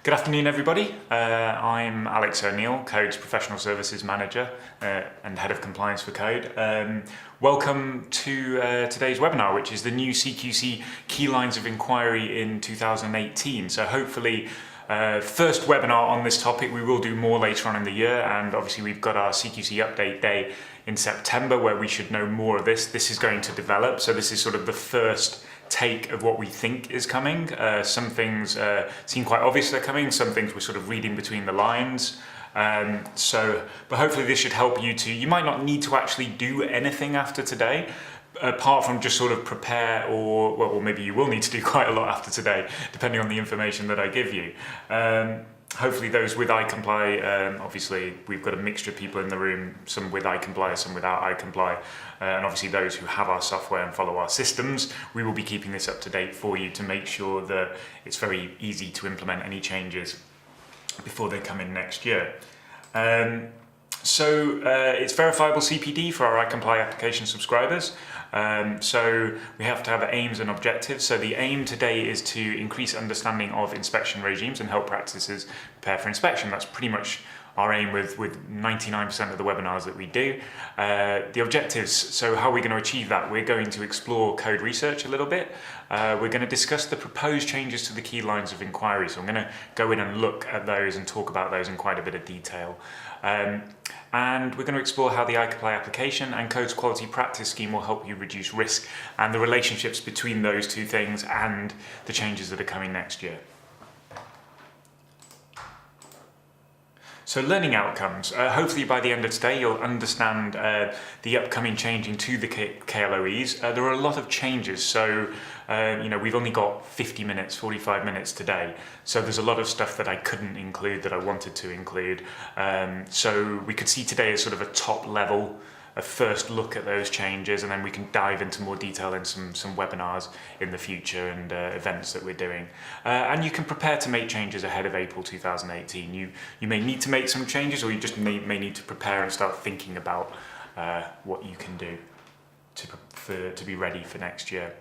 Good afternoon, everybody. I'm Alex O'Neill, Code's Professional Services Manager and Head of Compliance for Code. Welcome to today's webinar, which is the new CQC Key Lines of Inquiry in 2018. So hopefully, first webinar on this topic. We will do more later on in the year, and obviously we've got our CQC Update Day in September where we should know more of this. This is going to develop, so this is sort of the first take of what we think is coming. Some things seem quite obvious they're coming, some things we're sort of reading between the lines. But hopefully this should help you you might not need to actually do anything after today, apart from just sort of prepare, or maybe you will need to do quite a lot after today, depending on the information that I give you. Hopefully those with iComply, obviously we've got a mixture of people in the room, some with iComply, some without iComply, and obviously those who have our software and follow our systems, we will be keeping this up to date for you to make sure that it's very easy to implement any changes before they come in next year. It's verifiable CPD for our iComply application subscribers. So we have to have aims and objectives. So the aim today is to increase understanding of inspection regimes and help practices prepare for inspection. That's pretty much our aim with 99% of the webinars that we do. The objectives, so how are we going to achieve that? We're going to explore code research a little bit. We're going to discuss the proposed changes to the key lines of inquiry. So I'm going to go in and look at those and talk about those in quite a bit of detail. And we're going to explore how the iComply application and Code's quality practice scheme will help you reduce risk and the relationships between those two things and the changes that are coming next year. So learning outcomes. Hopefully by the end of today you'll understand the upcoming changing to the KLOEs. There are a lot of changes, so we've only got 50 minutes, 45 minutes today. So there's a lot of stuff that I couldn't include that I wanted to include. So we could see today as sort of a top level, a first look at those changes, and then we can dive into more detail in some webinars in the future and events that we're doing. And you can prepare to make changes ahead of April 2018. You may need to make some changes, or you just may need to prepare and start thinking about what you can do to be ready for next year.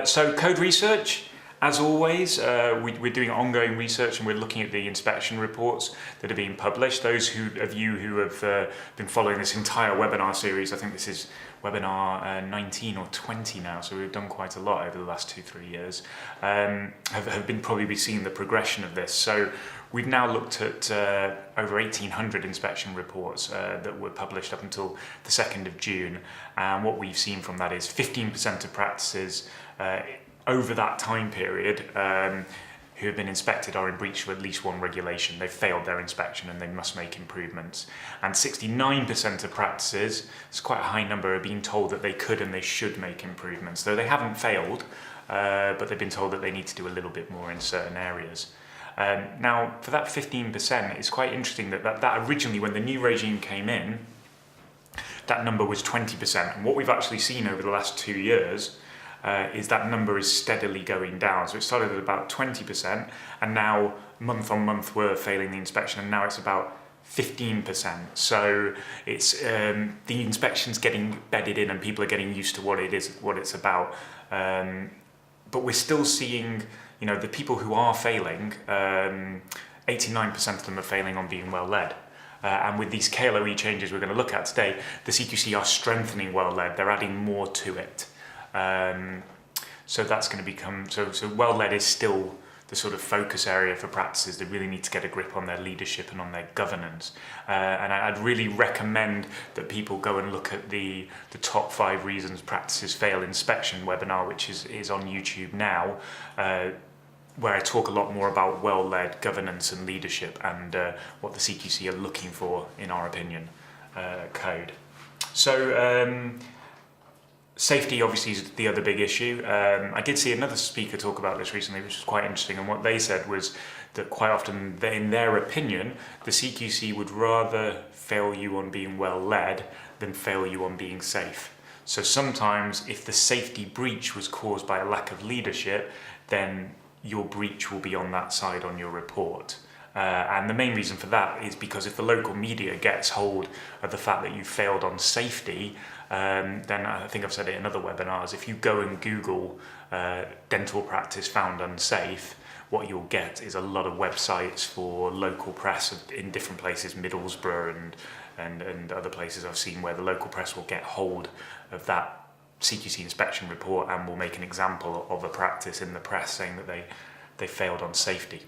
So code research. As always, we're doing ongoing research and we're looking at the inspection reports that are being published. Those of you who have been following this entire webinar series, I think this is webinar 19 or 20 now, so we've done quite a lot over the last 2-3 years, have been probably seeing the progression of this. So we've now looked at over 1,800 inspection reports that were published up until the 2nd of June. And what we've seen from that is 15% of practices over that time period who have been inspected are in breach of at least one regulation. They've failed their inspection and they must make improvements. And 69% of practices, it's quite a high number, are being told that they could and they should make improvements. Though they haven't failed, but they've been told that they need to do a little bit more in certain areas. Now, for that 15%, it's quite interesting that originally, when the new regime came in, that number was 20%. And what we've actually seen over the last 2 years is that number is steadily going down. So it started at about 20%, and now month on month we're failing the inspection, and now it's about 15%. So it's the inspection's getting bedded in, and people are getting used to what it's about. But we're still seeing, the people who are failing, 89% of them are failing on being well led. And with these KLOE changes we're going to look at today, the CQC are strengthening well led. They're adding more to it. So that's going to become, so well-led is still the sort of focus area for practices. They really need to get a grip on their leadership and on their governance. And I'd really recommend that people go and look at the top 5 reasons practices fail inspection webinar, which is on YouTube now, where I talk a lot more about well-led governance and leadership and what the CQC are looking for, in our opinion, code. So, safety obviously is the other big issue. I did see another speaker talk about this recently, which was quite interesting, and what they said was that quite often, in their opinion, the CQC would rather fail you on being well led than fail you on being safe. So sometimes if the safety breach was caused by a lack of leadership, then your breach will be on that side on your report. And the main reason for that is because if the local media gets hold of the fact that you failed on safety, then I think I've said it in other webinars, if you go and Google dental practice found unsafe, what you'll get is a lot of websites for local press in different places, Middlesbrough and other places I've seen, where the local press will get hold of that CQC inspection report and will make an example of a practice in the press saying that they failed on safety.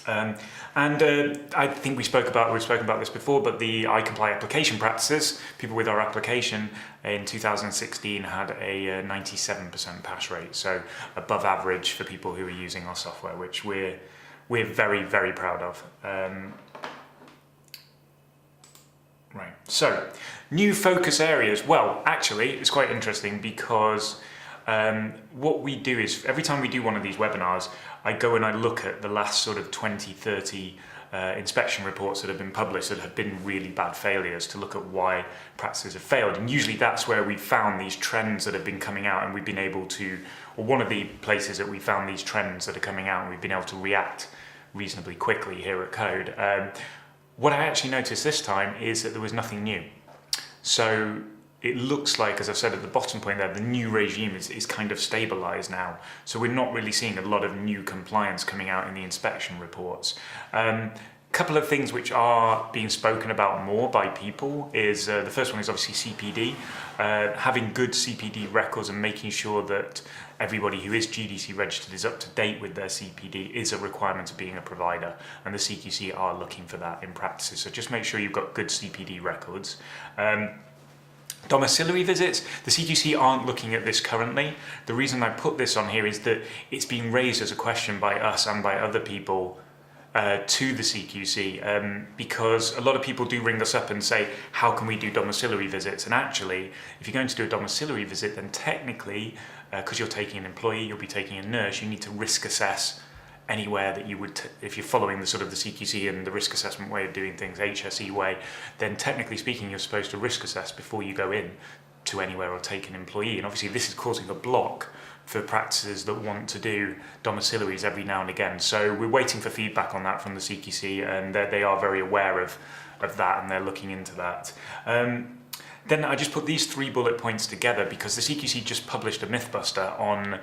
I think we've spoken about this before, but the iComply application practices, people with our application in 2016 had a 97% pass rate, so above average for people who are using our software, which we're very, very proud of. Right, so new focus areas. Well, actually, it's quite interesting because what we do is every time we do one of these webinars, I go and I look at the last sort of 20, 30 inspection reports that have been published that have been really bad failures, to look at why practices have failed. And usually that's where we found these trends that have been coming out, and we've been able to, or one of the places that we found these trends that are coming out, and we've been able to react reasonably quickly here at Code. What I actually noticed this time is that there was nothing new. So it looks like, as I've said at the bottom point there, the new regime is kind of stabilised now. So we're not really seeing a lot of new compliance coming out in the inspection reports. Couple of things which are being spoken about more by people is, the first one is obviously CPD. Having good CPD records and making sure that everybody who is GDC registered is up to date with their CPD is a requirement of being a provider, and the CQC are looking for that in practices. So just make sure you've got good CPD records. Domiciliary visits, the CQC aren't looking at this currently. The reason I put this on here is that it's being raised as a question by us and by other people to the CQC, because a lot of people do ring us up and say, how can we do domiciliary visits? And actually, if you're going to do a domiciliary visit, then technically, because you're taking an employee, you'll be taking a nurse, you need to risk assess anywhere that you would, if you're following the sort of the CQC and the risk assessment way of doing things, HSE way, then technically speaking, you're supposed to risk assess before you go in to anywhere or take an employee. And obviously this is causing a block for practices that want to do domiciliaries every now and again. So we're waiting for feedback on that from the CQC, and they are very aware of that, and they're looking into that. Then I just put these 3 bullet points together because the CQC just published a Mythbuster on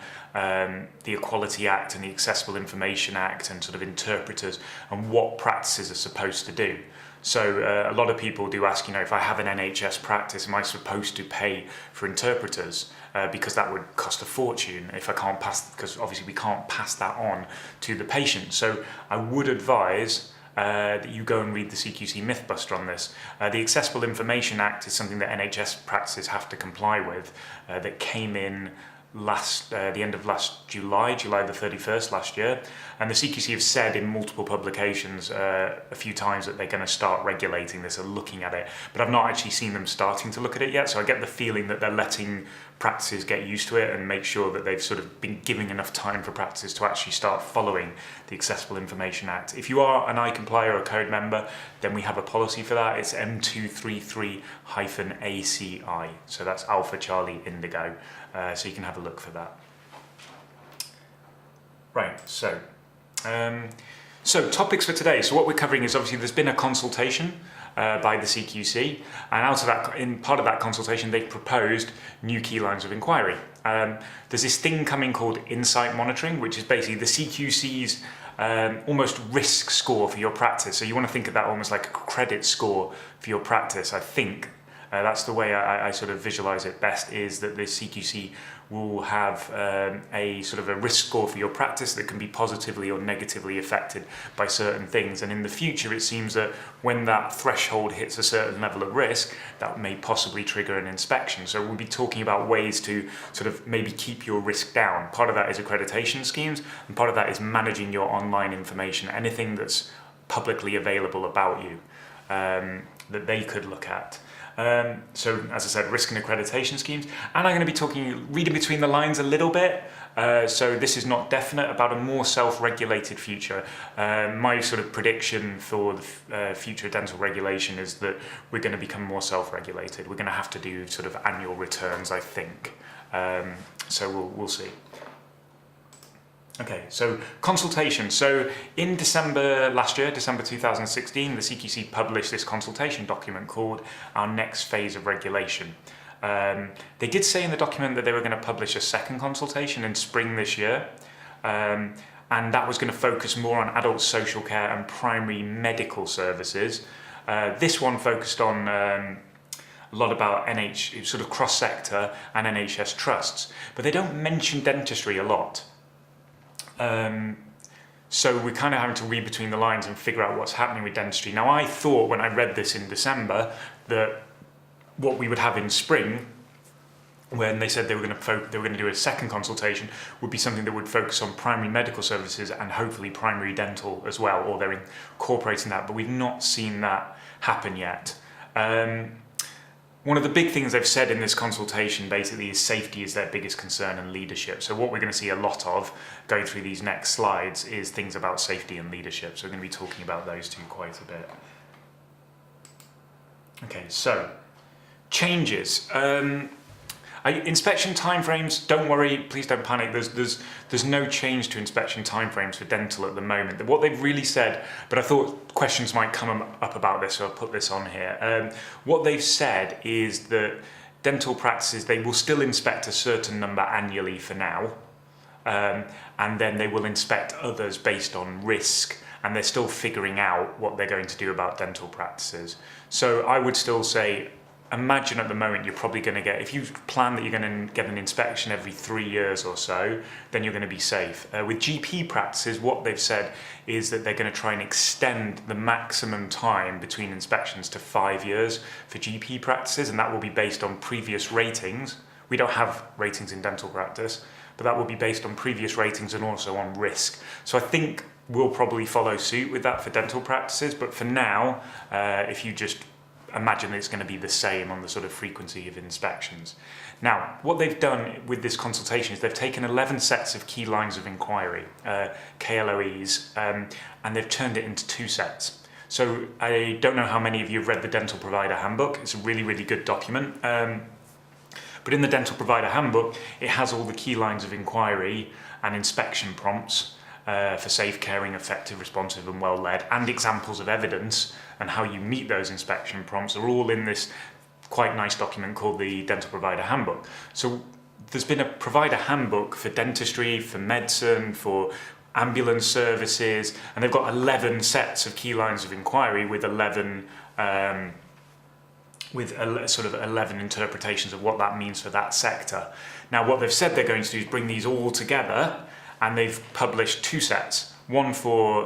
the Equality Act and the Accessible Information Act and sort of interpreters and what practices are supposed to do. So a lot of people do ask, if I have an NHS practice, am I supposed to pay for interpreters? Because that would cost a fortune if I can't pass, because obviously we can't pass that on to the patient. So I would advise that you go and read the CQC Mythbuster on this. The Accessible Information Act is something that NHS practices have to comply with, that came in the end of last July the 31st last year, and the CQC have said in multiple publications a few times that they're going to start regulating this or looking at it, but I've not actually seen them starting to look at it yet, so I get the feeling that they're letting practices get used to it and make sure that they've sort of been giving enough time for practices to actually start following the Accessible Information Act. If you are an iComply or a Code member, then we have a policy for that. It's M233-ACI, so that's Alpha Charlie Indigo. So you can have a look for that. Right, so topics for today. So what we're covering is obviously there's been a consultation by the CQC, and out of that, in part of that consultation, they've proposed new key lines of inquiry. There's this thing coming called insight monitoring, which is basically the CQC's almost risk score for your practice. So you want to think of that almost like a credit score for your practice, I think. That's the way I sort of visualize it best, is that the CQC will have a sort of a risk score for your practice that can be positively or negatively affected by certain things. And in the future, it seems that when that threshold hits a certain level of risk, that may possibly trigger an inspection. So we'll be talking about ways to sort of maybe keep your risk down. Part of that is accreditation schemes, and part of that is managing your online information, anything that's publicly available about you that they could look at. So as I said, risk and accreditation schemes, and I'm going to be reading between the lines a little bit, so this is not definite, about a more self-regulated future. My sort of prediction for the future dental regulation is that we're going to become more self-regulated. We're going to have to do sort of annual returns, I think, so we'll see. Okay, so consultation. So in December last year, December 2016, the CQC published this consultation document called Our Next Phase of Regulation. They did say in the document that they were going to publish a second consultation in spring this year, and that was going to focus more on adult social care and primary medical services. This one focused on a lot about sort of cross-sector and NHS trusts, but they don't mention dentistry a lot. So we're kind of having to read between the lines and figure out what's happening with dentistry. Now, I thought when I read this in December that what we would have in spring, when they said they were going to do a second consultation, would be something that would focus on primary medical services and hopefully primary dental as well, or they're incorporating that, but we've not seen that happen yet. One of the big things they've said in this consultation basically is safety is their biggest concern and leadership. So what we're going to see a lot of going through these next slides is things about safety and leadership. So we're going to be talking about those two quite a bit. Okay, so changes. Inspection timeframes, don't worry, please don't panic. There's no change to inspection timeframes for dental at the moment. What they've really said, but I thought questions might come up about this, so I'll put this on here. What they've said is that dental practices, they will still inspect a certain number annually for now, and then they will inspect others based on risk, and they're still figuring out what they're going to do about dental practices. So I would still say, imagine at the moment you're probably going to get, if you plan that you're going to get an inspection every 3 years or so, then you're going to be safe. With GP practices, what they've said is that they're going to try and extend the maximum time between inspections to 5 years for GP practices, and that will be based on previous ratings. We don't have ratings in dental practice, but that will be based on previous ratings and also on risk. So I think we'll probably follow suit with that for dental practices, but for now, if you just imagine that it's going to be the same on the sort of frequency of inspections. Now, what they've done with this consultation is they've taken 11 sets of key lines of inquiry, KLOEs, and they've turned it into 2 sets. So I don't know how many of you have read the Dental Provider Handbook. It's a really, really good document. But in the Dental Provider Handbook, it has all the key lines of inquiry and inspection prompts for safe, caring, effective, responsive and well-led, and examples of evidence and how you meet those inspection prompts are all in this quite nice document called the Dental Provider Handbook. So there's been a provider handbook for dentistry, for medicine, for ambulance services, and they've got 11 sets of key lines of inquiry with 11 sort of 11 interpretations of what that means for that sector. Now, what they've said they're going to do is bring these all together, and they've published 2 sets, one for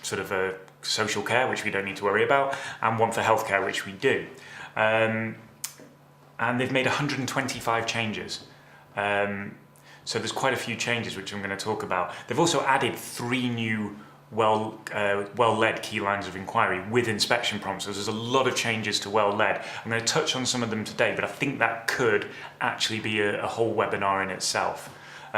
sort of a social care, which we don't need to worry about, and one for healthcare, which we do. And they've made 125 changes. So there's quite a few changes, which I'm going to talk about. They've also added 3 new well-led key lines of inquiry with inspection prompts. So there's a lot of changes to well-led. I'm going to touch on some of them today, but I think that could actually be a whole webinar in itself.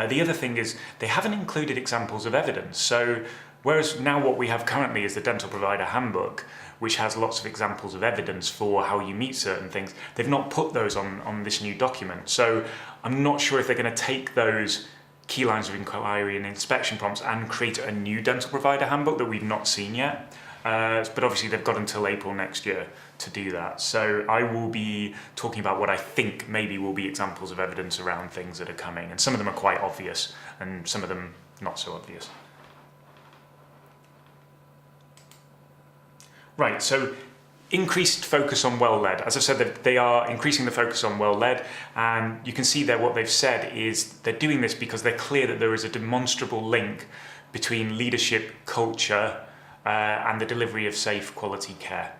The other thing is they haven't included examples of evidence. So whereas now what we have currently is the Dental Provider Handbook, which has lots of examples of evidence for how you meet certain things, they've not put those on this new document. So I'm not sure if they're going to take those key lines of inquiry and inspection prompts and create a new Dental Provider Handbook that we've not seen yet. But obviously they've got until April next year to do that. So I will be talking about what I think maybe will be examples of evidence around things that are coming. And some of them are quite obvious and some of them not so obvious. Right, so increased focus on well-led. As I said, they are increasing the focus on well-led, and you can see there what they've said is they're doing this because they're clear that there is a demonstrable link between leadership, culture, and the delivery of safe, quality care.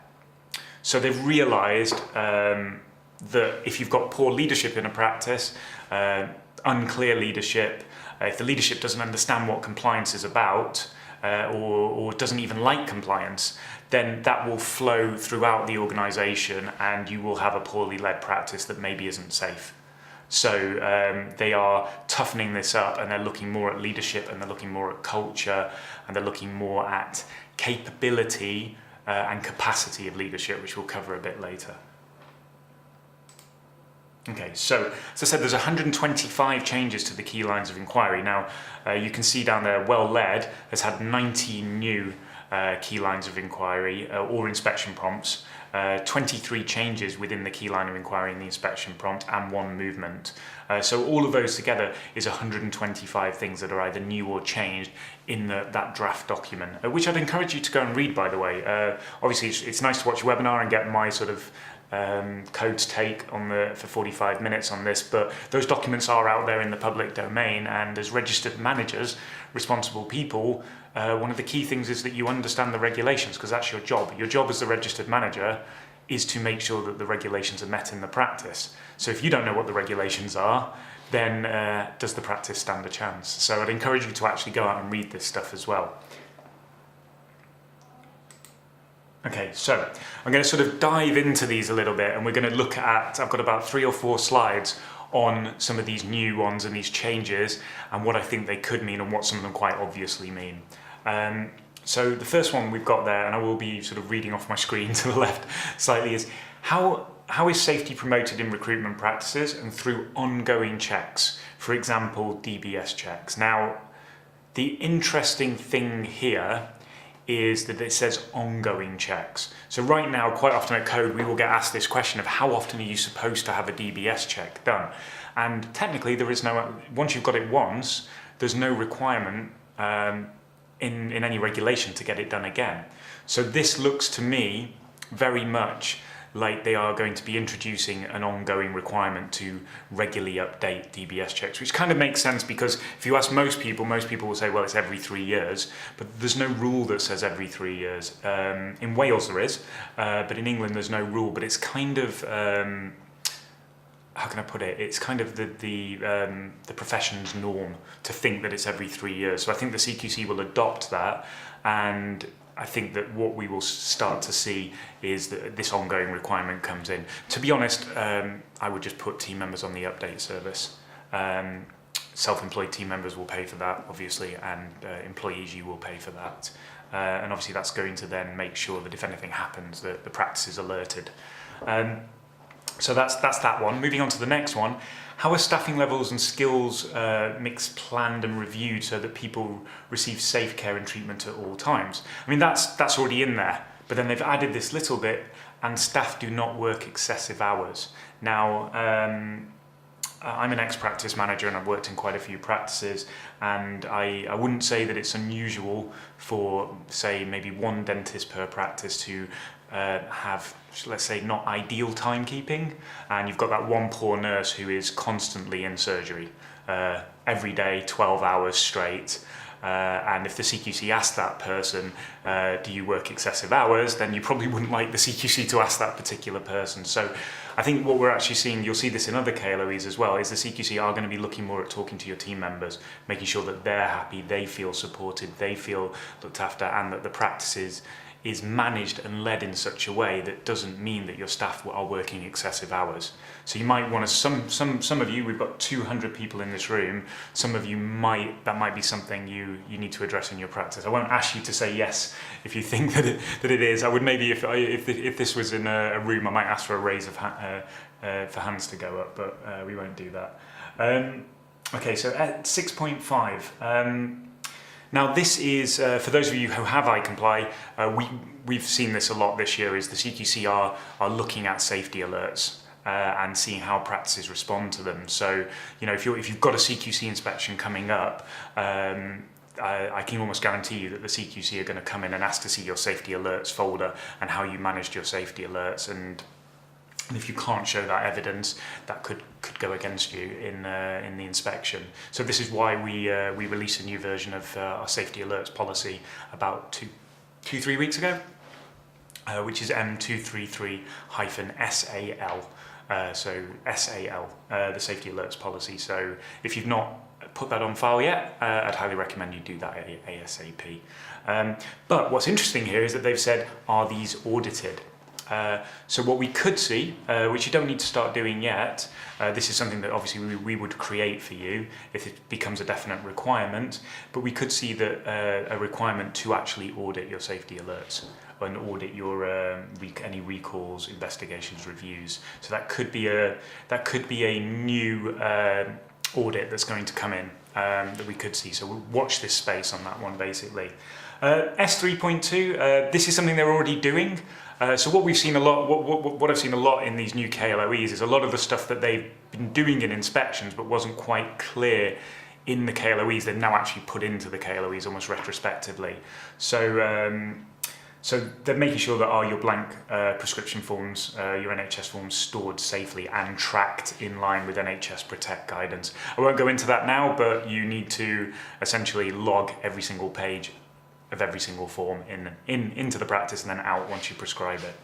So they've realised that if you've got poor leadership in a practice, unclear leadership, if the leadership doesn't understand what compliance is about, or doesn't even like compliance, then that will flow throughout the organisation and you will have a poorly led practice that maybe isn't safe. So they are toughening this up, and they're looking more at leadership, and they're looking more at culture, and they're looking more at capability and capacity of leadership, which we'll cover a bit later. Okay, so as I said, there's 125 changes to the key lines of inquiry. Now, you can see down there, well led has had 19 new key lines of inquiry or inspection prompts, 23 changes within the key line of inquiry and the inspection prompt, and 1 movement. So all of those together is 125 things that are either new or changed in that draft document, which I'd encourage you to go and read, by the way. Obviously, it's nice to watch a webinar and get my sort of code's take on for 45 minutes on this, but those documents are out there in the public domain, and as registered managers, responsible people, one of the key things is that you understand the regulations, because that's your job. Your job as the registered manager is to make sure that the regulations are met in the practice. So if you don't know what the regulations are, then does the practice stand a chance? So I'd encourage you to actually go out and read this stuff as well. Okay, so I'm going to sort of dive into these a little bit, and we're going to look at, I've got about 3 or 4 slides on some of these new ones and these changes and what I think they could mean and what some of them quite obviously mean. So the first one we've got there, and I will be sort of reading off my screen to the left slightly, is how is safety promoted in recruitment practices and through ongoing checks, for example, DBS checks. Now, the interesting thing here is that it says ongoing checks. So right now, quite often at Code, we will get asked this question of how often are you supposed to have a DBS check done? And technically there is no, once you've got it once, there's no requirement in any regulation to get it done again. So this looks to me very much like they are going to be introducing an ongoing requirement to regularly update DBS checks, which kind of makes sense, because if you ask most people will say, well, it's every 3 years, but there's no rule that says every 3 years. In Wales there is, but in England there's no rule, but it's kind of, how can I put it? It's kind of the profession's norm to think that it's every 3 years. So I think the CQC will adopt that, and I think that what we will start to see is that this ongoing requirement comes in. To be honest, I would just put team members on the update service. Self-employed team members will pay for that, obviously, and employees, you will pay for that. And obviously that's going to then make sure that if anything happens, that the practice is alerted. So that's that one. Moving on to the next one. How are staffing levels and skills mix planned and reviewed so that people receive safe care and treatment at all times? I mean, that's already in there, but then they've added this little bit, and staff do not work excessive hours. Now, I'm an ex-practice manager and I've worked in quite a few practices, and I wouldn't say that it's unusual for, say, maybe 1 dentist per practice to have, let's say, not ideal timekeeping, and you've got that one poor nurse who is constantly in surgery every day, 12 hours straight. And if the CQC asked that person, do you work excessive hours, then you probably wouldn't like the CQC to ask that particular person. So I think what we're actually seeing, you'll see this in other KLOEs as well, is the CQC are going to be looking more at talking to your team members, making sure that they're happy, they feel supported, they feel looked after, and that the practice is managed and led in such a way that doesn't mean that your staff are working excessive hours. So you might want to, some of you, we've got 200 people in this room, some of you that might be something you need to address in your practice. I won't ask you to say yes if you think that it is. I would maybe, if this was in a room, I might ask for a raise of for hands to go up, but we won't do that. Okay, so at 6.5, now this is, for those of you who have iComply, we've seen this a lot this year, is the CQC are looking at safety alerts and seeing how practices respond to them. So, you know, if you've got a CQC inspection coming up, I can almost guarantee you that the CQC are going to come in and ask to see your safety alerts folder and how you managed your safety alerts, and if you can't show that evidence, that could go against you in the inspection. So this is why we released a new version of our safety alerts policy about 2-3 weeks ago, which is M233-SAL. So SAL, the safety alerts policy. So if you've not put that on file yet, I'd highly recommend you do that ASAP. But what's interesting here is that they've said, are these audited? So what we could see, which you don't need to start doing yet, this is something that obviously we would create for you if it becomes a definite requirement, but we could see that a requirement to actually audit your safety alerts and audit your any recalls, investigations, reviews. So that could be a new audit that's going to come in that we could see. So we'll watch this space on that one basically. S3.2, this is something they're already doing. So what we've seen a lot, what I've seen a lot in these new KLOEs is a lot of the stuff that they've been doing in inspections but wasn't quite clear in the KLOEs, they've now actually put into the KLOEs almost retrospectively. So they're making sure that your blank prescription forms, your NHS forms, stored safely and tracked in line with NHS Protect guidance. I won't go into that now, but you need to essentially log every single page of every single form into the practice and then out once you prescribe it.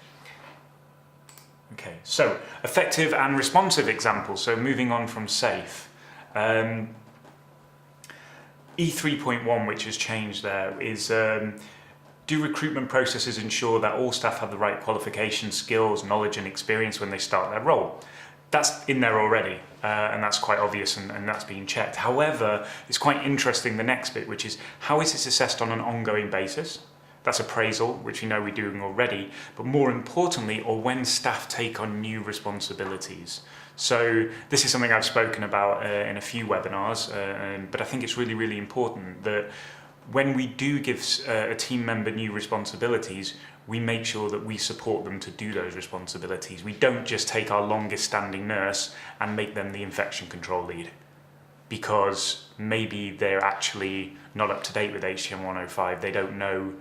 Okay, so effective and responsive examples. So moving on from safe. E3.1, which has changed there, is do recruitment processes ensure that all staff have the right qualifications, skills, knowledge and experience when they start their role? That's in there already, and that's quite obvious, and that's being checked. However, it's quite interesting, the next bit, which is how is this assessed on an ongoing basis? That's appraisal, which we know we're doing already, but more importantly, or when staff take on new responsibilities. So this is something I've spoken about in a few webinars, but I think it's really, really important that when we do give a team member new responsibilities, we make sure that we support them to do those responsibilities. We don't just take our longest standing nurse and make them the infection control lead, because maybe they're actually not up to date with HTM 105. They don't know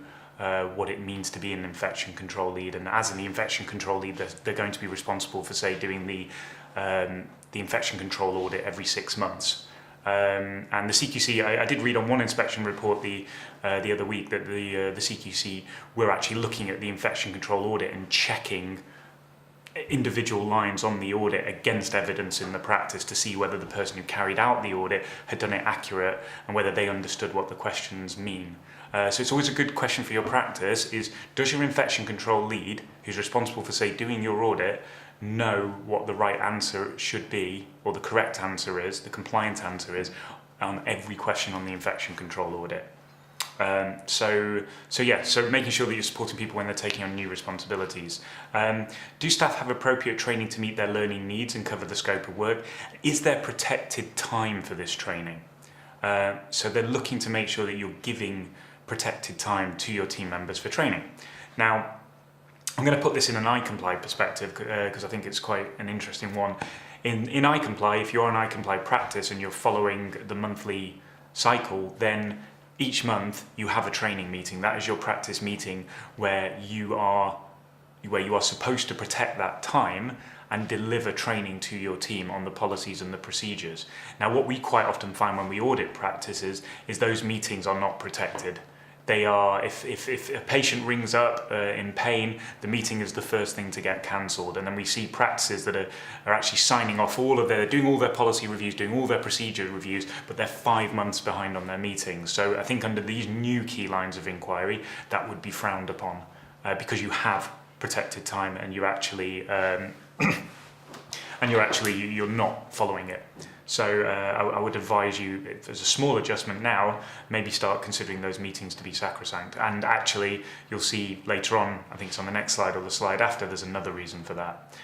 what it means to be an infection control lead, and as in the infection control lead, they're going to be responsible for, say, doing the infection control audit every 6 months. And the CQC, I did read on one inspection report the other week that the CQC were actually looking at the infection control audit and checking individual lines on the audit against evidence in the practice to see whether the person who carried out the audit had done it accurate and whether they understood what the questions mean. So it's always a good question for your practice is, does your infection control lead, who's responsible for, say, doing your audit, know what the right answer should be, or the correct answer is, the compliant answer is, on every question on the infection control audit. So making sure that you're supporting people when they're taking on new responsibilities. Do staff have appropriate training to meet their learning needs and cover the scope of work? Is there protected time for this training? So they're looking to make sure that you're giving protected time to your team members for training. Now, I'm going to put this in an iComply perspective because I think it's quite an interesting one. In iComply, if you're an iComply practice and you're following the monthly cycle, then each month you have a training meeting. That is your practice meeting where you are supposed to protect that time and deliver training to your team on the policies and the procedures. Now, what we quite often find when we audit practices is those meetings are not protected. They are, if a patient rings up in pain, the meeting is the first thing to get cancelled. And then we see practices that are actually signing off doing all their policy reviews, doing all their procedure reviews, but they're 5 months behind on their meetings. So I think under these new key lines of inquiry, that would be frowned upon because you have protected time and you're actually you're not following it. So I would advise you, if there's a small adjustment now, maybe start considering those meetings to be sacrosanct. And actually, you'll see later on, I think it's on the next slide or the slide after, there's another reason for that.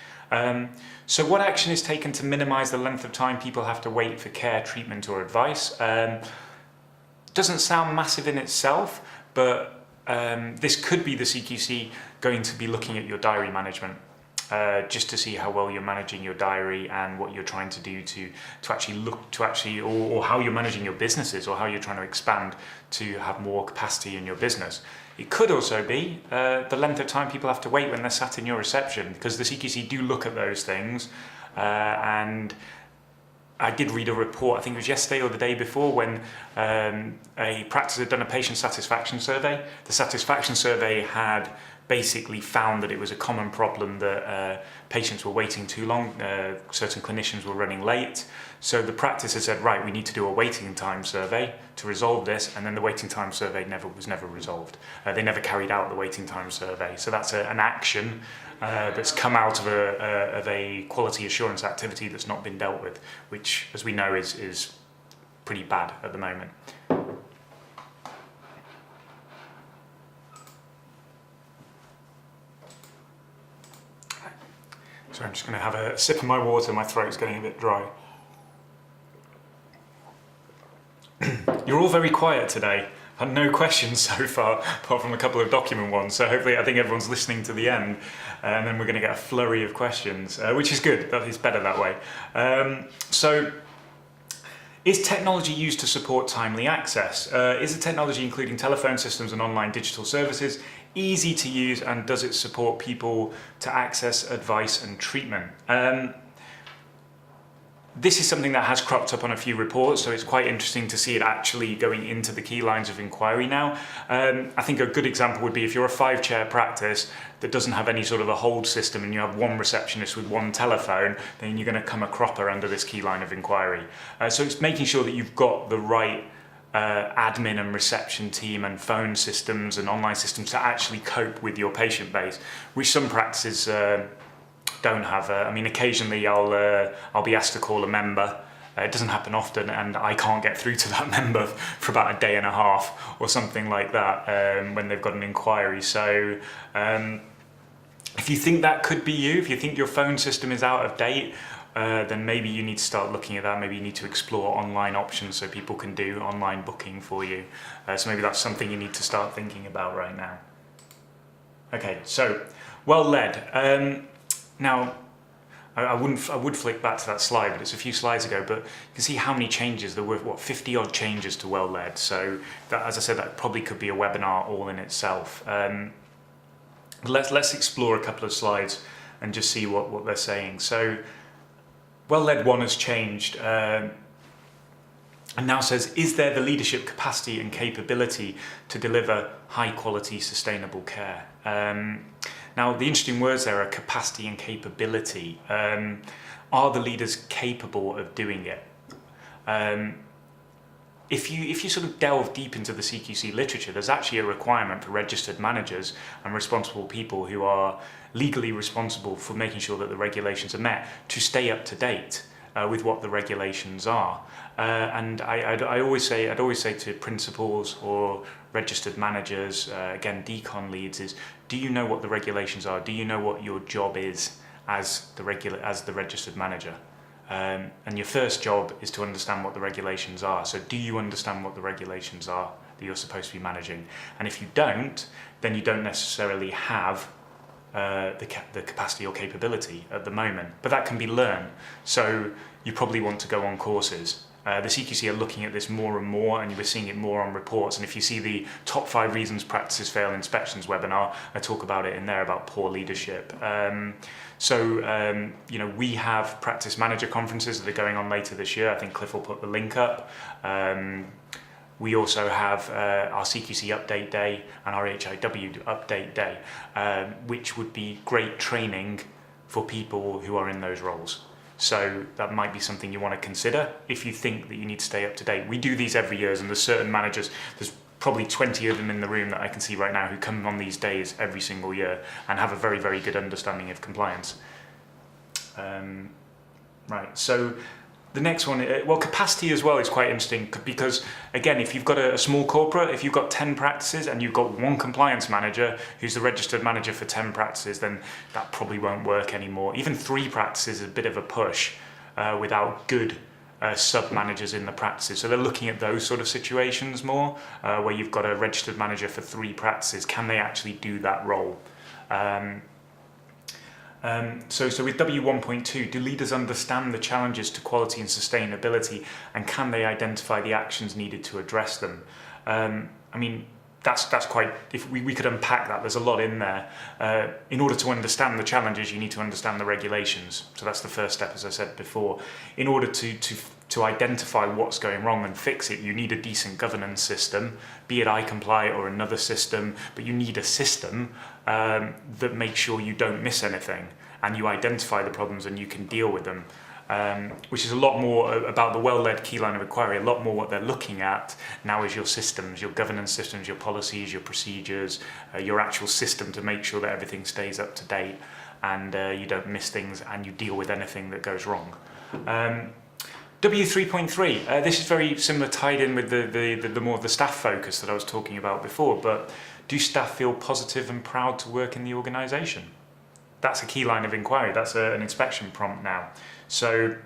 So what action is taken to minimise the length of time people have to wait for care, treatment or advice? Doesn't sound massive in itself, but this could be the CQC going to be looking at your diary management. Just to see how well you're managing your diary and what you're trying to do to actually or how you're managing your businesses or how you're trying to expand to have more capacity in your business. It could also be the length of time people have to wait when they're sat in your reception, because the CQC do look at those things. And I did read a report, I think it was yesterday or the day before, when a practice had done a patient satisfaction survey. The satisfaction survey had basically found that it was a common problem that patients were waiting too long, certain clinicians were running late. So the practice has said, right, we need to do a waiting time survey to resolve this, and then the waiting time survey was never resolved. They never carried out the waiting time survey. So that's an action that's come out of a quality assurance activity that's not been dealt with, which, as we know, is pretty bad at the moment. So I'm just going to have a sip of my water, my throat's getting a bit dry. You're all very quiet today. I've had no questions so far, apart from a couple of document ones, so hopefully I think everyone's listening to the end, and then we're going to get a flurry of questions, which is good. That is better that way. So, is technology used to support timely access? Is the technology, including telephone systems and online digital services, easy to use, and does it support people to access advice and treatment? This is something that has cropped up on a few reports, so it's quite interesting to see it actually going into the key lines of inquiry now. I think a good example would be if you're a 5-chair practice that doesn't have any sort of a hold system and you have one receptionist with one telephone, then you're going to come a cropper under this key line of inquiry. So it's making sure that you've got the right admin and reception team and phone systems and online systems to actually cope with your patient base, which some practices don't have. I mean, occasionally I'll be asked to call a member. It doesn't happen often, and I can't get through to that member for about a day and a half or something like that when they've got an inquiry. So if you think that could be you, if you think your phone system is out of date, then maybe you need to start looking at that. Maybe you need to explore online options so people can do online booking for you. So maybe that's something you need to start thinking about right now. Okay, so well led. Now, I would flick back to that slide, but it's a few slides ago, but you can see how many changes. There were, 50 odd changes to well led. So that, as I said, that probably could be a webinar all in itself. Let's explore a couple of slides and just see what they're saying. So well led 1 has changed and now says, is there the leadership capacity and capability to deliver high quality sustainable care? Now, the interesting words there are capacity and capability. Are the leaders capable of doing it? If you sort of delve deep into the CQC literature, there's actually a requirement for registered managers and responsible people who are legally responsible for making sure that the regulations are met to stay up to date with what the regulations are. And I'd always say to principals or registered managers, again, decon leads, is do you know what the regulations are? Do you know what your job is as the registered manager? And your first job is to understand what the regulations are. So do you understand what the regulations are that you're supposed to be managing? And if you don't, then you don't necessarily have the capacity or capability at the moment. But that can be learned. So you probably want to go on courses. The CQC are looking at this more and more, and we're seeing it more on reports. And if you see the top 5 reasons practices fail inspections webinar, I talk about it in there about poor leadership. You know, we have practice manager conferences that are going on later this year. I think Cliff will put the link up. We also have our CQC update day and our HIW update day, which would be great training for people who are in those roles. So that might be something you want to consider if you think that you need to stay up to date. We do these every year, and there's certain managers, there's probably 20 of them in the room that I can see right now who come on these days every single year and have a very, very good understanding of compliance. Right, so the next one, well, capacity as well is quite interesting because, again, if you've got a small corporate, if you've got 10 practices and you've got one compliance manager who's the registered manager for 10 practices, then that probably won't work anymore. Even 3 practices is a bit of a push without good sub-managers in the practices. So they're looking at those sort of situations more, where you've got a registered manager for 3 practices. Can they actually do that role? So with W1.2, do leaders understand the challenges to quality and sustainability, and can they identify the actions needed to address them? I mean, that's quite, if we could unpack that, there's a lot in there. In order to understand the challenges, you need to understand the regulations. So that's the first step, as I said before. In order to to identify what's going wrong and fix it, you need a decent governance system, be it iComply or another system, but you need a system that makes sure you don't miss anything and you identify the problems and you can deal with them. Which is a lot more about the well-led key line of inquiry. A lot more what they're looking at now is your systems, your governance systems, your policies, your procedures, your actual system to make sure that everything stays up to date and you don't miss things and you deal with anything that goes wrong. W3.3, this is very similar, tied in with the more of the staff focus that I was talking about before, but do staff feel positive and proud to work in the organisation? That's a key line of inquiry, that's an inspection prompt now. So,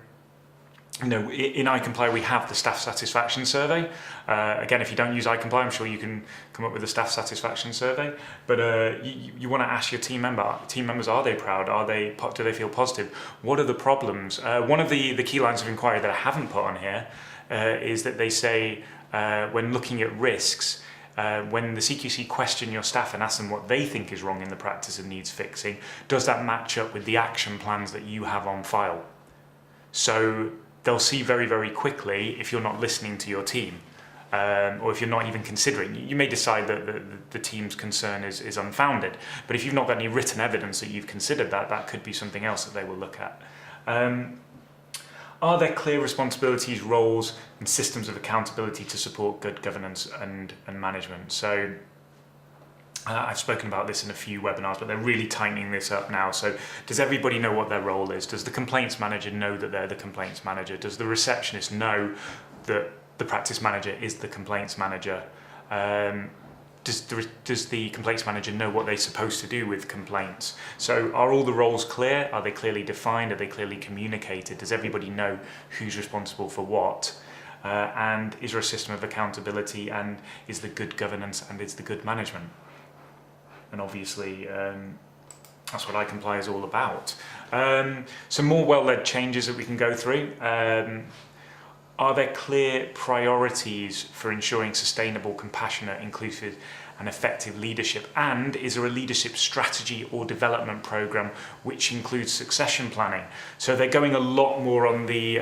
you know, in iComply we have the staff satisfaction survey. Again, if you don't use iComply, I'm sure you can come up with a staff satisfaction survey. But you want to ask your team members, are they proud? Do they feel positive? What are the problems? One of the key lines of inquiry that I haven't put on here is that they say when looking at risks, when the CQC question your staff and ask them what they think is wrong in the practice and needs fixing, does that match up with the action plans that you have on file? So they'll see very, very quickly if you're not listening to your team, or if you're not even considering. You may decide that the team's concern is unfounded, but if you've not got any written evidence that you've considered that, that could be something else that they will look at. Are there clear responsibilities, roles, and systems of accountability to support good governance and management? So I've spoken about this in a few webinars, but they're really tightening this up now. So does everybody know what their role is? Does the complaints manager know that they're the complaints manager? Does the receptionist know that the practice manager is the complaints manager? Does the complaints manager know what they're supposed to do with complaints? So are all the roles clear? Are they clearly defined? Are they clearly communicated? Does everybody know who's responsible for what? And is there a system of accountability? And is there good governance and is there good management? And obviously, that's what iComply is all about. Some more well-led changes that we can go through. Are there clear priorities for ensuring sustainable, compassionate, inclusive and effective leadership? And is there a leadership strategy or development program which includes succession planning? So they're going a lot more on the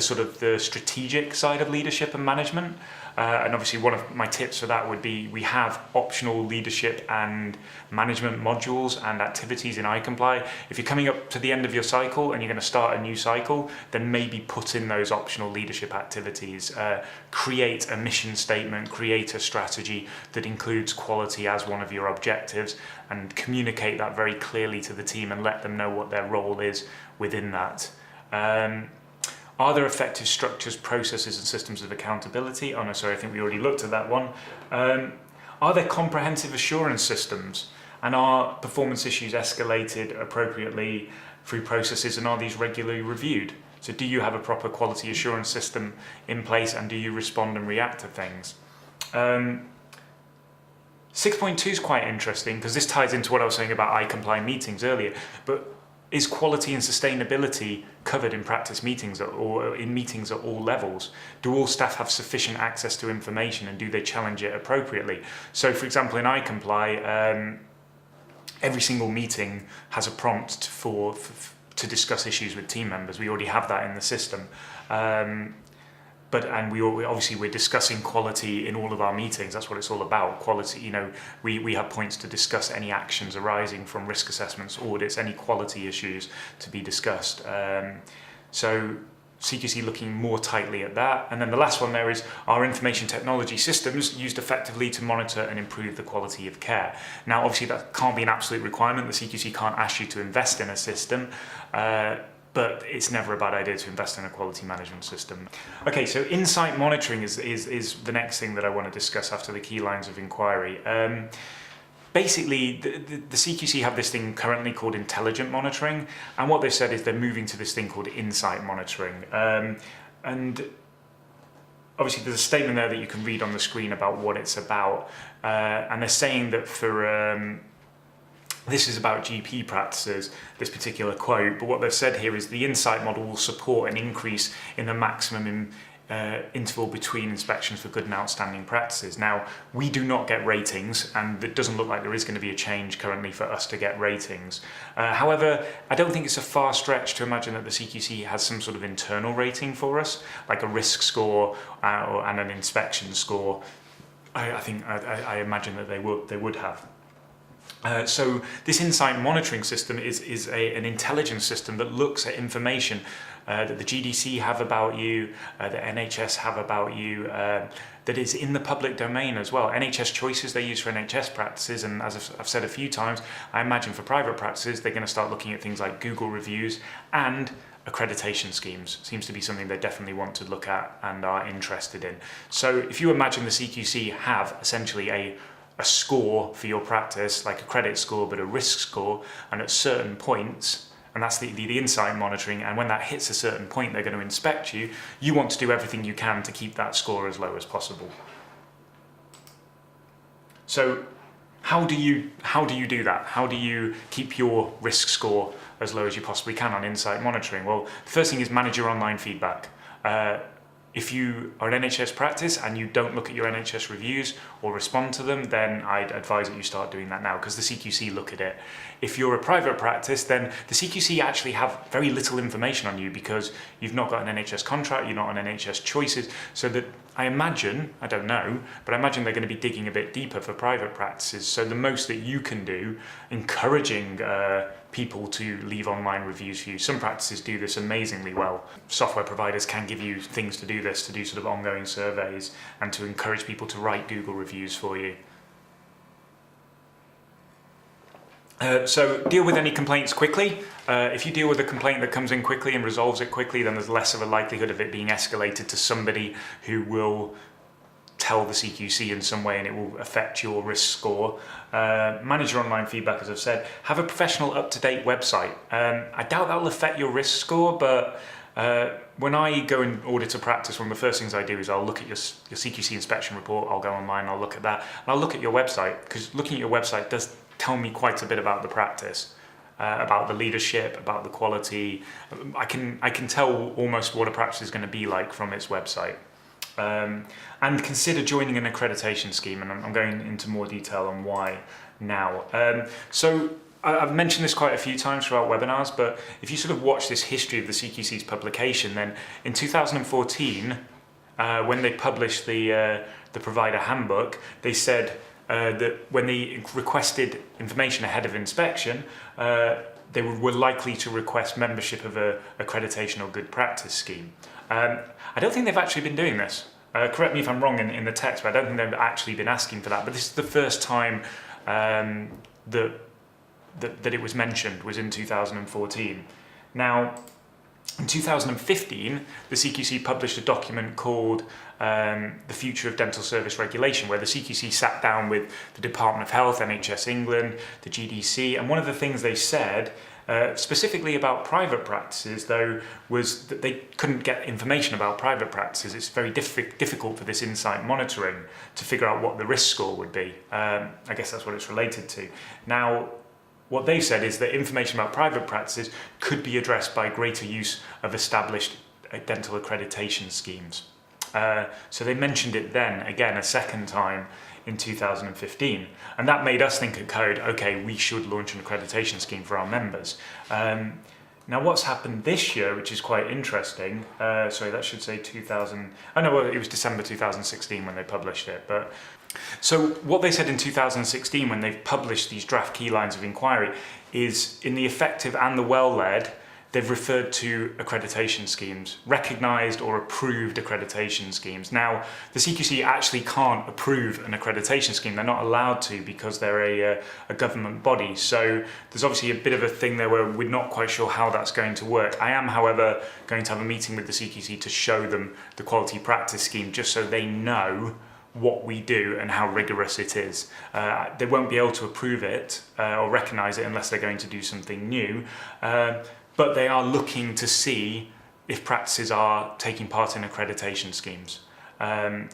sort of the strategic side of leadership and management. And obviously one of my tips for that would be we have optional leadership and management modules and activities in iComply. If you're coming up to the end of your cycle and you're going to start a new cycle, then maybe put in those optional leadership activities. Create a mission statement, create a strategy that includes quality as one of your objectives and communicate that very clearly to the team and let them know what their role is within that. Are there effective structures, processes and systems of accountability? Oh no, sorry, I think we already looked at that one. Are there comprehensive assurance systems? And are performance issues escalated appropriately through processes and are these regularly reviewed? So do you have a proper quality assurance system in place and do you respond and react to things? 6.2 is quite interesting because this ties into what I was saying about iComply meetings earlier, but is quality and sustainability covered in practice meetings or in meetings at all levels? Do all staff have sufficient access to information and do they challenge it appropriately? So for example, in iComply, every single meeting has a prompt to discuss issues with team members. We already have that in the system. And we're discussing quality in all of our meetings. That's what it's all about. Quality, you know, we have points to discuss any actions arising from risk assessments, audits, any quality issues to be discussed. So CQC looking more tightly at that. And then the last one there is, are information technology systems used effectively to monitor and improve the quality of care? Now, obviously that can't be an absolute requirement. The CQC can't ask you to invest in a system. But it's never a bad idea to invest in a quality management system. Okay, so insight monitoring is the next thing that I want to discuss after the key lines of inquiry. Basically, the CQC have this thing currently called intelligent monitoring, and what they've said is they're moving to this thing called insight monitoring. And obviously there's a statement there that you can read on the screen about what it's about, and they're saying that for this is about GP practices, this particular quote, but what they've said here is the insight model will support an increase in the maximum interval between inspections for good and outstanding practices. Now, we do not get ratings, and it doesn't look like there is going to be a change currently for us to get ratings. However, I don't think it's a far stretch to imagine that the CQC has some sort of internal rating for us, like a risk score and an inspection score. I imagine that they would have. So this insight monitoring system is an intelligence system that looks at information that the GDC have about you, the NHS have about you, that is in the public domain as well. NHS choices they use for NHS practices, and as I've said a few times, I imagine for private practices they're going to start looking at things like Google reviews and accreditation schemes. Seems to be something they definitely want to look at and are interested in. So if you imagine the CQC have essentially a score for your practice, like a credit score but a risk score, and at certain points, and that's the insight monitoring, and when that hits a certain point they're going to inspect you, you want to do everything you can to keep that score as low as possible. So how do you do that? How do you keep your risk score as low as you possibly can on insight monitoring? Well, the first thing is manage your online feedback. If you are an NHS practice and you don't look at your NHS reviews or respond to them, then I'd advise that you start doing that now, because the CQC look at it. If you're a private practice, then the CQC actually have very little information on you because you've not got an NHS contract, you're not on NHS choices, so that I imagine, I don't know, but I imagine they're going to be digging a bit deeper for private practices. So the most that you can do, encouraging people to leave online reviews for you. Some practices do this amazingly well. Software providers can give you things to do this, to do sort of ongoing surveys and to encourage people to write Google reviews for you. So deal with any complaints quickly. If you deal with a complaint that comes in quickly and resolves it quickly, then there's less of a likelihood of it being escalated to somebody who will tell the CQC in some way and it will affect your risk score. Manage your online feedback, as I've said. Have a professional, up-to-date website. I doubt that will affect your risk score, but when I go and audit a practice, one of the first things I do is I'll look at your CQC inspection report, I'll go online, I'll look at that, and I'll look at your website, because looking at your website does tell me quite a bit about the practice. About the leadership, about the quality. I can tell almost what a practice is going to be like from its website. And consider joining an accreditation scheme, and I'm going into more detail on why now. So I've mentioned this quite a few times throughout webinars, but if you sort of watch this history of the CQC's publication, then in 2014, when they published the provider handbook, they said that when they requested information ahead of inspection, they were likely to request membership of a accreditation or good practice scheme. I don't think they've actually been doing this. Correct me if I'm wrong in the text, but I don't think they've actually been asking for that. But this is the first time that it was mentioned, was in 2014. Now, in 2015, the CQC published a document called The Future of Dental Service Regulation, where the CQC sat down with the Department of Health, NHS England, the GDC, and one of the things they said specifically about private practices, though, was that they couldn't get information about private practices. It's very difficult for this insight monitoring to figure out what the risk score would be. I guess that's what it's related to. Now, what they said is that information about private practices could be addressed by greater use of established dental accreditation schemes. So they mentioned it then, again, a second time in 2015. And that made us think at Code, okay, we should launch an accreditation scheme for our members. Now what's happened this year, which is quite interesting, sorry, that should say 2000, oh no, well, it was December 2016 when they published it. But so what they said in 2016 when they published these draft key lines of inquiry is in the effective and the well-led, they've referred to accreditation schemes, recognised or approved accreditation schemes. Now, the CQC actually can't approve an accreditation scheme. They're not allowed to because they're a government body. So there's obviously a bit of a thing there where we're not quite sure how that's going to work. I am, however, going to have a meeting with the CQC to show them the quality practice scheme just so they know what we do and how rigorous it is. They won't be able to approve it or recognise it unless they're going to do something new. But they are looking to see if practices are taking part in accreditation schemes.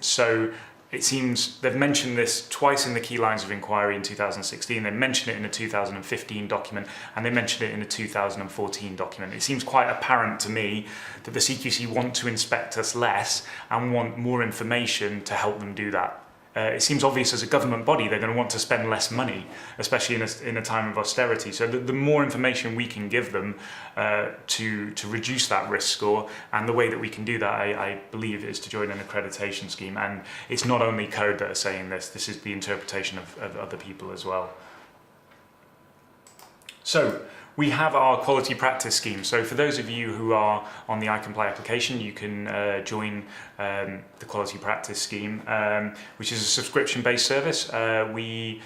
So it seems they've mentioned this twice in the key lines of inquiry in 2016, they mentioned it in a 2015 document, and they mentioned it in a 2014 document. It seems quite apparent to me that the CQC want to inspect us less and want more information to help them do that. It seems obvious as a government body they're going to want to spend less money, especially in a time of austerity. So the more information we can give them to reduce that risk score, and the way that we can do that, I believe, is to join an accreditation scheme. And it's not only code that are saying this, this is the interpretation of other people as well. So we have our quality practice scheme. So for those of you who are on the iComply application, you can join the quality practice scheme, which is a subscription-based service. We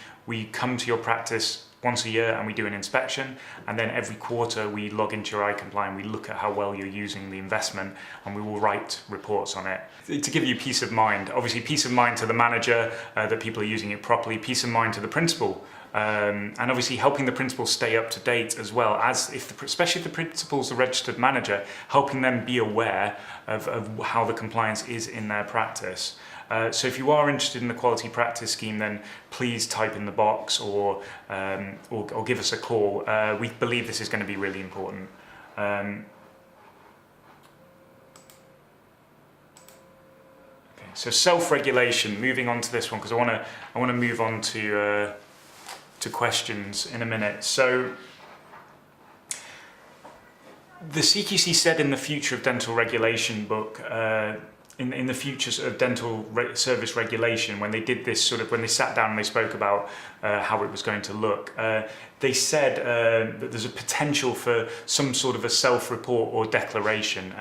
come to your practice once a year and we do an inspection, and then every quarter we log into your iComply and we look at how well you're using the investment, and we will write reports on it. To give you peace of mind, obviously peace of mind to the manager that people are using it properly, peace of mind to the principal, and obviously helping the principal stay up to date as well, as especially if the principal's a registered manager, helping them be aware of how the compliance is in their practice. So if you are interested in the quality practice scheme, then please type in the box or give us a call. We believe this is going to be really important. So self-regulation, moving on to this one, because I want to move on to questions in a minute. So the CQC said in the Future of Dental Regulation book, in the futures of dental service regulation, when they did this when they sat down and they spoke about how it was going to look, they said that there's a potential for some sort of a self-report or declaration.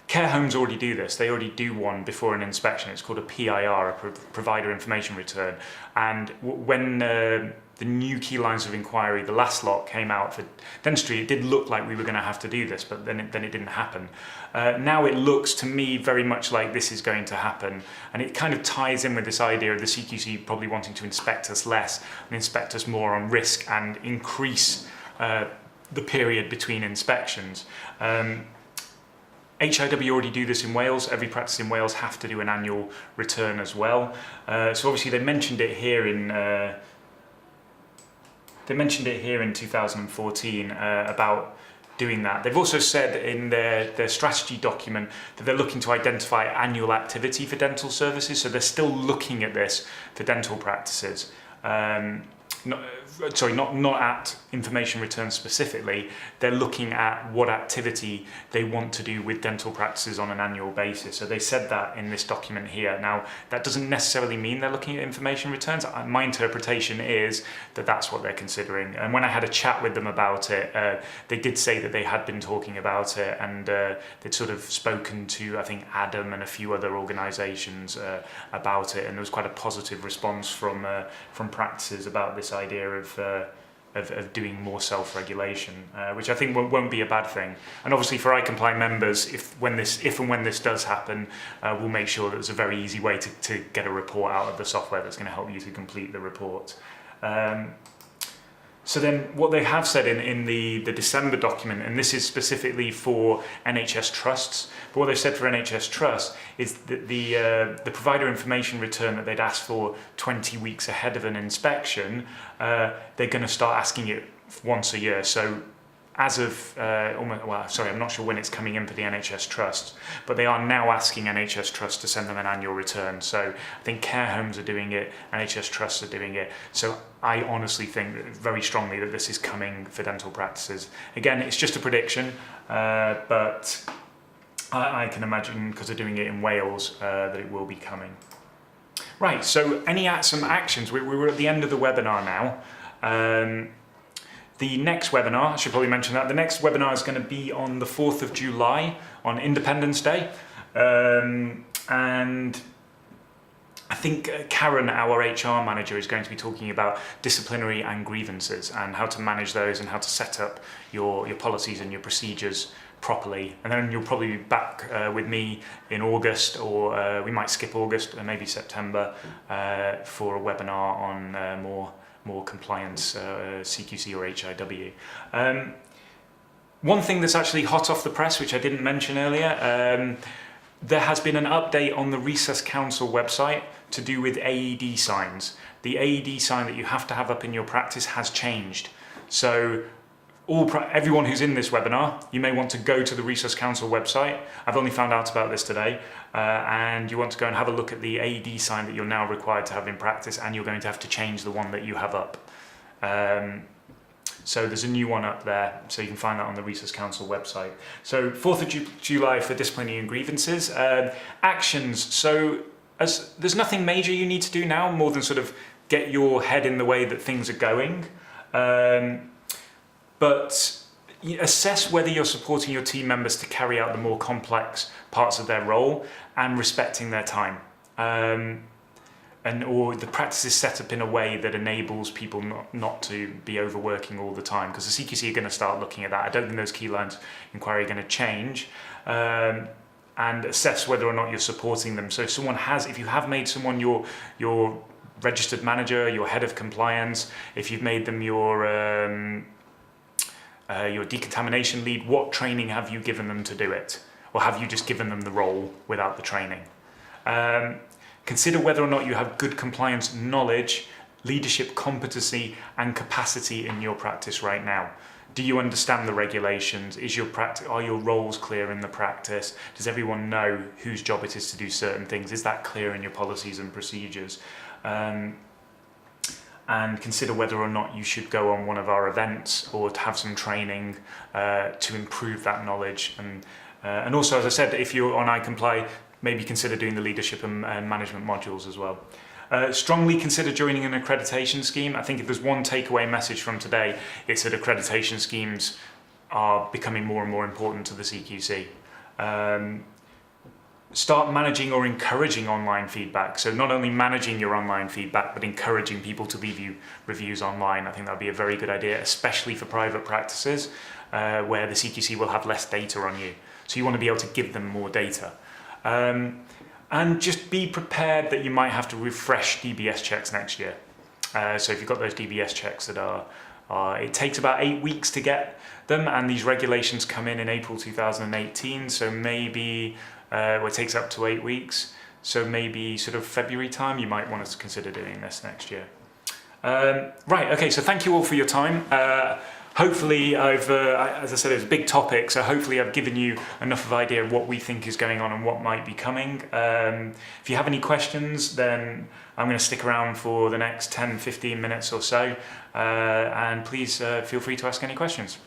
Care homes already do this. They already do one before an inspection. It's called a PIR, a Provider Information Return. And when the new key lines of inquiry, the last lot, came out for dentistry, it did look like we were going to have to do this, but then it didn't happen. Now it looks to me very much like this is going to happen, and it kind of ties in with this idea of the CQC probably wanting to inspect us less and inspect us more on risk and increase the period between inspections. HIW already do this in Wales. Every practice in Wales have to do an annual return as well. So obviously they mentioned it here in 2014 about doing that. They've also said in their strategy document that they're looking to identify annual activity for dental services. So they're still looking at this for dental practices. Not at information returns specifically. They're looking at what activity they want to do with dental practices on an annual basis. So they said that in this document here. Now, that doesn't necessarily mean they're looking at information returns. My interpretation is that that's what they're considering. And when I had a chat with them about it, they did say that they had been talking about it, and they'd sort of spoken to, I think, Adam and a few other organisations about it, and there was quite a positive response from practices about this idea of doing more self-regulation, which I think won't be a bad thing. And obviously for iComply members, if and when this does happen, we'll make sure that there's a very easy way to get a report out of the software that's going to help you to complete the report. So then what they have said in the December document, and this is specifically for NHS trusts, but what they've said for NHS trusts is that the provider information return that they'd asked for 20 weeks ahead of an inspection, they're going to start asking it once a year. So as of, I'm not sure when it's coming in for the NHS Trust, but they are now asking NHS Trust to send them an annual return. So I think care homes are doing it, NHS Trusts are doing it. So I honestly think very strongly that this is coming for dental practices. Again, it's just a prediction, but I can imagine, because they're doing it in Wales, that it will be coming. Right, so some actions. We're at the end of the webinar now. The next webinar, I should probably mention that, the next webinar is going to be on the 4th of July, on Independence Day. And I think Karen, our HR manager, is going to be talking about disciplinary and grievances and how to manage those and how to set up your policies and your procedures properly. And then you'll probably be back with me in August, or we might skip August and maybe September for a webinar on more compliance, CQC or HIW. One thing that's actually hot off the press, which I didn't mention earlier, there has been an update on the Resus Council website to do with AED signs. The AED sign that you have to have up in your practice has changed. So everyone who's in this webinar, you may want to go to the Resus Council website. I've only found out about this today, and you want to go and have a look at the AED sign that you're now required to have in practice, and you're going to have to change the one that you have up. So there's a new one up there, so you can find that on the Resus Council website. So 4th of July for disciplinary and grievances. Actions, so there's nothing major you need to do now, more than sort of get your head in the way that things are going. But assess whether you're supporting your team members to carry out the more complex parts of their role and respecting their time. Or the practice is set up in a way that enables people not to be overworking all the time, because the CQC are going to start looking at that. I don't think those key lines inquiry are going to change, and assess whether or not you're supporting them. So if you have made someone your registered manager, your head of compliance, if you've made them your decontamination lead, what training have you given them to do it? Or have you just given them the role without the training? Consider whether or not you have good compliance knowledge, leadership competency and capacity in your practice right now. Do you understand the regulations? Are your roles clear in the practice? Does everyone know whose job it is to do certain things? Is that clear in your policies and procedures? And consider whether or not you should go on one of our events or to have some training to improve that knowledge. And also, as I said, if you're on iComply, maybe consider doing the leadership and management modules as well. Strongly consider joining an accreditation scheme. I think if there's one takeaway message from today, it's that accreditation schemes are becoming more and more important to the CQC. Start managing or encouraging online feedback. So not only managing your online feedback, but encouraging people to leave you reviews online. I think that'd be a very good idea, especially for private practices where the CQC will have less data on you. So you want to be able to give them more data. And just be prepared that you might have to refresh DBS checks next year. So if you've got those DBS checks that it takes about 8 weeks to get them, and these regulations come in April 2018, so maybe it takes up to 8 weeks, so maybe sort of February time you might want us to consider doing this next year. Right, okay, so thank you all for your time. Hopefully as I said, it's a big topic, so hopefully I've given you enough of an idea of what we think is going on and what might be coming. If you have any questions, then I'm going to stick around for the next 10-15 minutes or so, and please feel free to ask any questions.